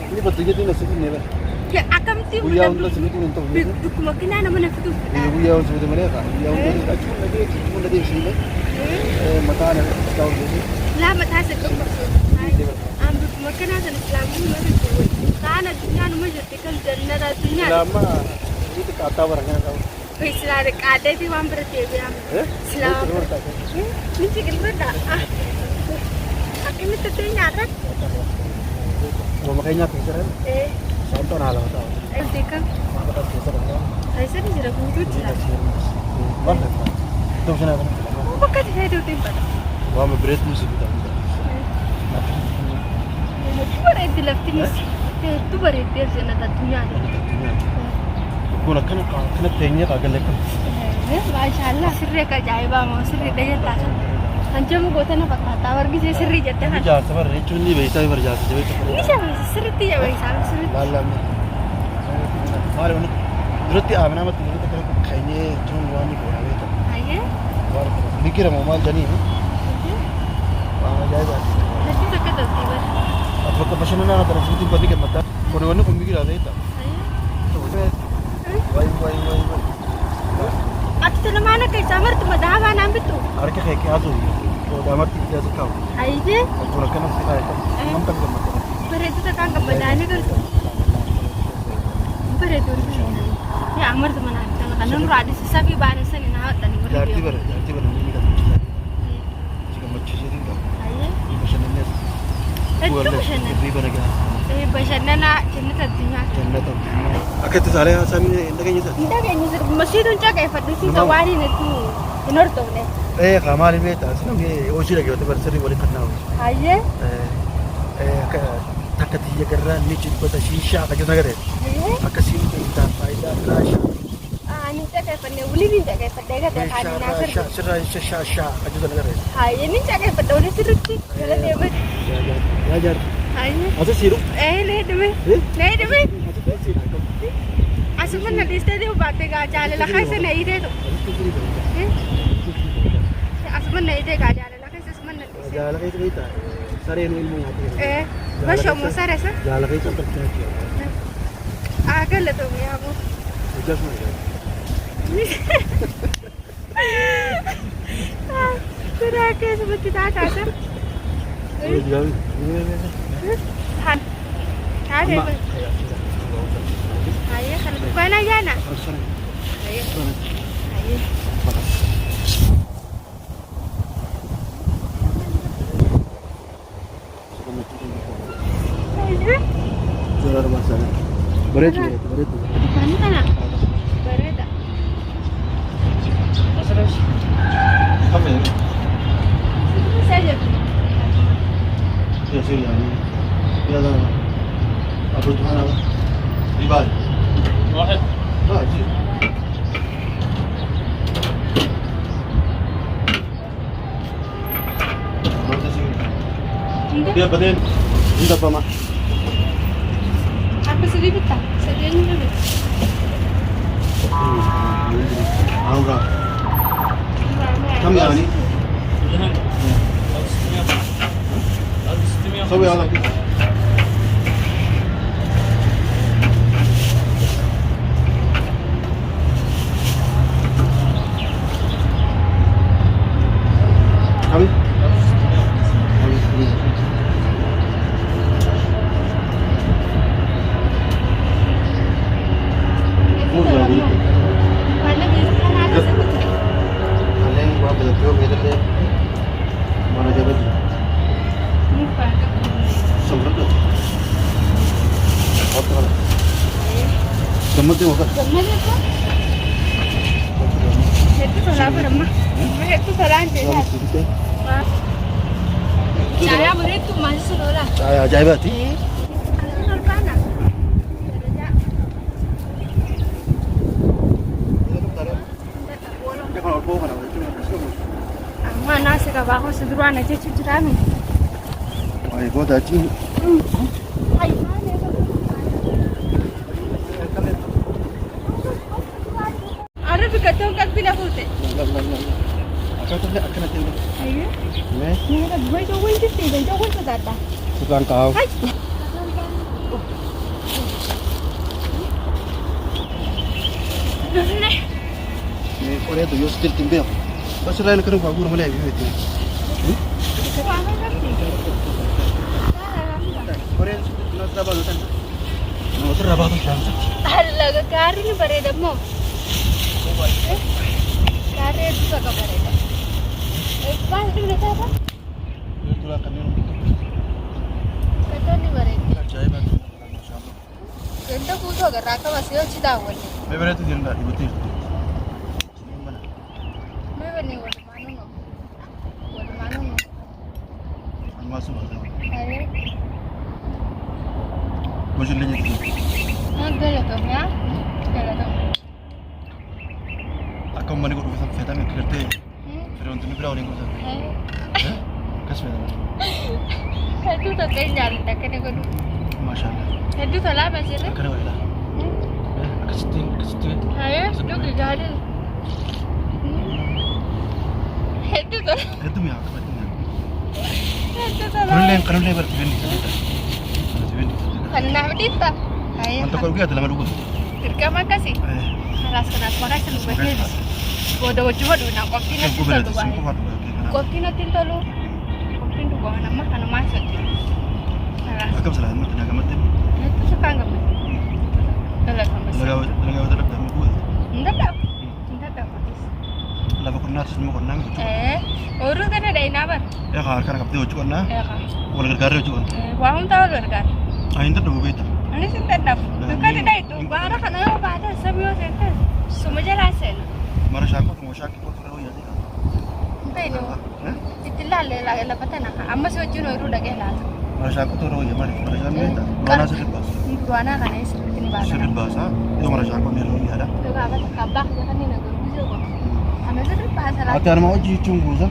Ini bentuknya tuh nasi kuning lah. Ya akam tuh. Buya untuk sini tuh untuk. Duk makin ana mana fitu. Buya untuk sini mereka. Buya untuk tadi cuma lagi sini. Mata ada tahu gitu. Lah mata sekam maksud. Am duk makin ana Islam ni mana tu. Kana dunia nu major tekal jannah dunia. Lama itu kata orangnya tahu. Islam ada di wam berarti dia. Islam. Ni cikgu berda. Akin itu tu nyarat. Mau makanya pikiran. Contoh hal apa tahu. Tekal. Apa tahu pikiran tahu. Aisyah ni jera butuh lah. Boleh. Tuh sana kan. Bukan saya tu tempat. Wah, mau beres musik kita. Tu beres di left ni. Tu beres di sana tak dunia. Guna kena tengnya kagak lekan. Masyaallah sirri ka jaiba mo sirri daya ta. Anjam go tana pata tawar gi sirri jatte ha. जा सबर रे चुन्नी वैसा ही भर जाते जब तो Ni siya sirri tiya वैसा sirri. लाला में हमारे मन नृत्य आमना मत नृत्य करो खाइने जो वानी को आवे तो Aye. और निकिर मोबाइल जानी है वहां जाएगा Nanti tak ada tiba. अब को पसंद ना ना तरफ से बदी के मत कोने कोने को मिकिर आवे तो Aye. वाई वाई वाई At tu mana kay samar tu madawa nambi tu. और क्या है क्या तो दामर की क्या सिखाओ Aye. और कना सिखाए तो हम तक मत Pare tu tak angkat badani kan tu. Pare tu. Ya amar tu mana. Kan nu adi sisa bi barasa ni na tani जाती बर नहीं का जगह मच्छी से दिन का Aye. पसंद नहीं Itu macam भी बन गया Basana na jannat ad-dunya. जन्नत अके तो साले आसामी ने इंदा कहीं से Hindi kay ni sir masjid unsa kay fadli si tawari na tu. Inorto ne. ए हमारे में था असला में ओशी लगे होते पर सरी बोले करना हो Aye. तकती ये कर रहा नीचे को तो शीशा का जो नगर है Aye. अकसी में इंदा फायदा Rasha Ani sa kay fadli uli din sa kay fadli ka ta kan na sir. शरा शा का जो नगर है Aye ni sa kay fadli uli sir ti. Wala di ba? या यार Aye. अच्छा Siru Le demi. Le demi. Asuman na lista di ba te ga jale la khay sa nahi de to. Asuman nahi de ga jale la khay sa asuman na lista. जाला कहीं तो था सारे इल्म आते हैं Masya mo sara sa. जाला कहीं तो तक क्या Agal to mi amo. Just में Kira ke seperti tata sir. Han. Ada. Ayah kan bukan aja nak. Ayah. Ayah. Ayah. Jual masalah. Berat. Mana tak? Berat tak? Terus. Apa ya? Saja. Ya sih ya. Ya dah. Apa tu mana? Ribal. Wahed. Ah, जी. Dia badan. Ini apa mak? Apa sedih betul? Sedih ni lebih. Aura. Kamu yang ni? Sobi Allah. Kami? Mana bisa kan ada sebut. Kalian buat betul betul deh. Mana jabat? Muka. Sambal tu. Apa kalau? Sambal tu apa? Zaman apa? Itu salah berapa? Itu salah aja. Saya boleh tu masuk lah. Saya jabat ti. Kalau kau mana? duraan jechuun jiraami. Waa'ee booda achiin. Arra biqiltuun qalbii na fuute. Akkaataa akkanatti hin jiru. Mee iddoo wanti ta'e iddoo wanta adda. Sukaan kaa'u. Mee qoreetu yoo sitti hin beeku. Basirraa inni kan waa guura malee ayyuu itti. Qoreen sitti nama baatu tan. Nama sirraa baatu shaansa. Halluu gaariin bareeda moo? Gaarii hedduu bakka bareeda. Baal dhibne taata? Yoo tulaa kanneen hundi. Kattoonni bareeddi. Ajaa'iba. Ganda kuutoo agarraa akka masii hojii daawwanne. Mee bareetu jiru dhibatee jirtu. Mee wanni walumaanuu walumaanuu. Ammaa sumaa ta'u. Aree. Gosoonni jirtu. Galatoomyaa. Galatoomyaa. Akka uummanni godhu feetame itti gartee firiyoonni biraa waliin godhatan. Akkas feetame. Hedduu tokko hin jaalladha akkana godhu. Maashaallah. Hedduu tolaa basirri. Akkana waliidha. Akkasitti. Hayee dhugi gaarii. Hedduu tola. Hedduu mi'aawu qabatti mi'aawu. Hedduu tola. Kanullee barti benni. Kan naaf dhiibba. Hayee. Wanta godhu guyyaatti lama dhuguutu. Dirqama akkasii. Kanaas maqaa isa dubbateetis. Booda wajji hodhu na qoftiin natti tolu baay'ee. Qoftiin natti hin tolu. Qoftiin dhugaman amma kanumaa isa jiru. Akkam salaa himmatti na gammatte. Hedduu sukkaan gammate. Dalagamas. Dalagaa wata dhabdaan bu'uudha. Hin dadhabu. Hin dadhabu. Lafa qonnaatis nama qonnaa miti. Ooluu kana dhayinaa bara. Eegaa harkaan qabdee hojii qonnaa. Eegaa. Wal gargaaree hojii qonnaa. Waa hundaa wal gargaara. Hin dadhabu beekta. Anis hin dadhabu. Dukkanni dhayitu baara kana yoo baate sabii yoo seente suma jalaa seena. Mara shaakoo moo shaakii kootu irra hojjate. Beenu itti ilaalle lafa tana ammas wajjin ooyiruu dhaqee laata. Mara shaakoo irra hojjate maali? Mara shaakoo beekta. Loonaa sirri baasa. Duwaanaa kana sirriitti ni baasa. Sirri baasa. Yoo mara shaakoo ni loon yaada. Dhugaa bata kabbaa kan inni nagaru biyya qofa. Ana sirri baasa laata. Ati anuma hojii jechuun guusa.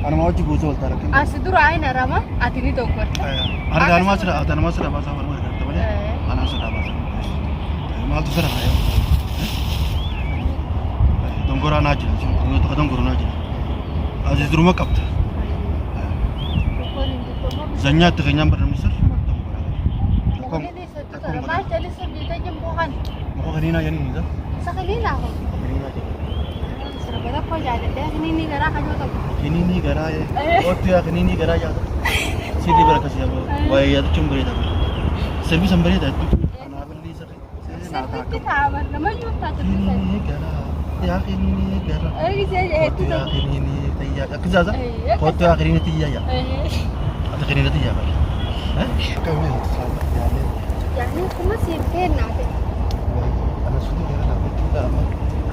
Anuma hojii guusa wal taara kenna. Asi dura aina rama ati ni tokkotta. Harga anuma sirra baasa wal wal garta malee. Anuma sirra baasa. Maaltu sirra haa yoo. Dongoraa naa jira jechuudha. Yoo tokko dongoroo naa jira. Asi duruma qabda. Zanyaatti keenyaan barreeffamni sirri. Maal jalli sirrii tajjin bu'an. Muka kaniinaa jenni isa. Sakaliinaa kun. Kaniinaa jenni. Sirba tokko jaalladhee kiniinii garaa kan yoo ta'u. Kiniinii garaa oottu yaa kiniinii garaa jaata. Sirrii bara akkasii yaa waa'ee yaadachuun bareeda. Sirbi san bareeda jechuudha. Anaabillee sirrii. Sirriitti taa'aman namayyuu taatu. Kiniinii garaa. Yaa kiniinii garaa. Oottu yaa kiniinii tayyaa. Akkasaasaa. Oottu yaa kiniinii tayyaa. Ati kiniinii tayyaa bara. Akkamii saaba yaalee. Yaani kuma siifteen naate. Ana sunni gara dhaabbachuudha amma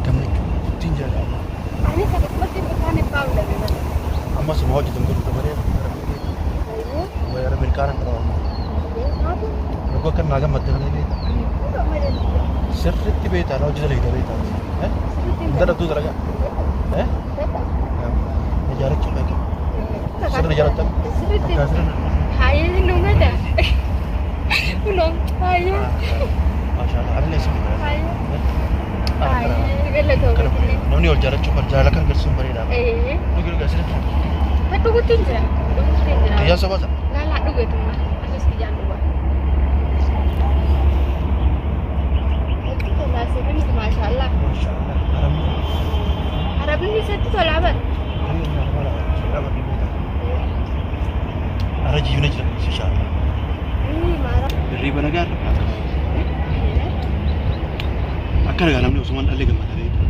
gammachuu ittiin jedhama. Ani akkasumatti bishaan hin baafne bira. Ammas immoo hojjetan godhu dabalee. Wayyaa Ameerikaan qabamu. Rakkoo akka naa gammadde malee beekta. Sirriitti beektaa na hojjeta leeyita beektaa. Dadhabduu dalagaa. Ijaarachuu beekta. Sirna ijaarratta. Sirriitti. Haayee nuumata. Kunoo haayee. Maashaallah anillee sirrii. Haayee. Haayee galatoomne. Namni wal jaalachuun jaalala kan agarsiisuun bareedaa. Dhugi dhugaa sirriitti. Kan dhuguutti hin jira. Dhuguutti hin jira. Qiyyaasa baasa. Laalaa dhugeetuma. Asis kiyyaan dhugaa. Laasirri maashaallah. Maashaallah. Arabni. Arabni isatti tolaa bara. Ara jiibna jira inshallah. Dirriba nagaa akka nagaa namni Usman dhalee gammada beekta.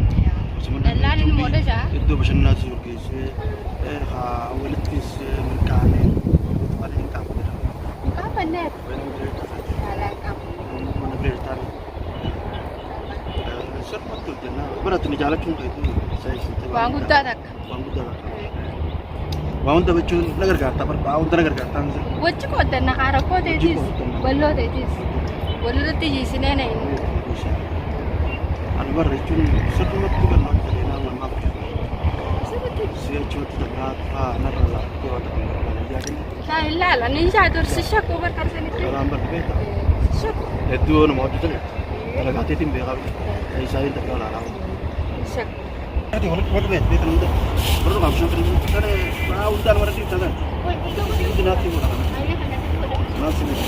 Dallaan inni moodasaa. Iddoo bashannanaatti nu geessee walittis milkaa'ee malee hin qabu. Qabanneet. Saalaan qabu. Mana bireetaan. Sirriitti hojjennaa. Baratti ni jaalachuun ta'e. Waan guddaa takka. Waan guddaa takka. Waan hunda jechuun na gargaarta barbaa hunda na gargaarta hansi. Wajji qooddanna haara kooteetis walloo teetis walirratti jiisinee na hin. Ani barra jechuun sirriitti galmaa ta'ee naa waan maaf. Sirriitti. Si'achi watti dabraa narra Ilaala ni jaatu sishakku bakka sanitti. Karaan bakka beekta. Shakku. Hedduu nama hojjetame. Dalagaateetiin beekamte. Isaanii takka olaanaa. Shakku. Ati wal beekte beektan hunda. Warra qaamshan kan kana maa hundaan warra dhibta kan. Hundi naatti godha kana. Naatti godha.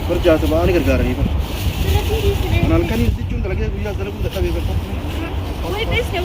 Barjaata baanii gargaaranii bara. Kanaan kan jechuun dalagee guyyaa dalaguun dadhabee beekta. Wait, this is the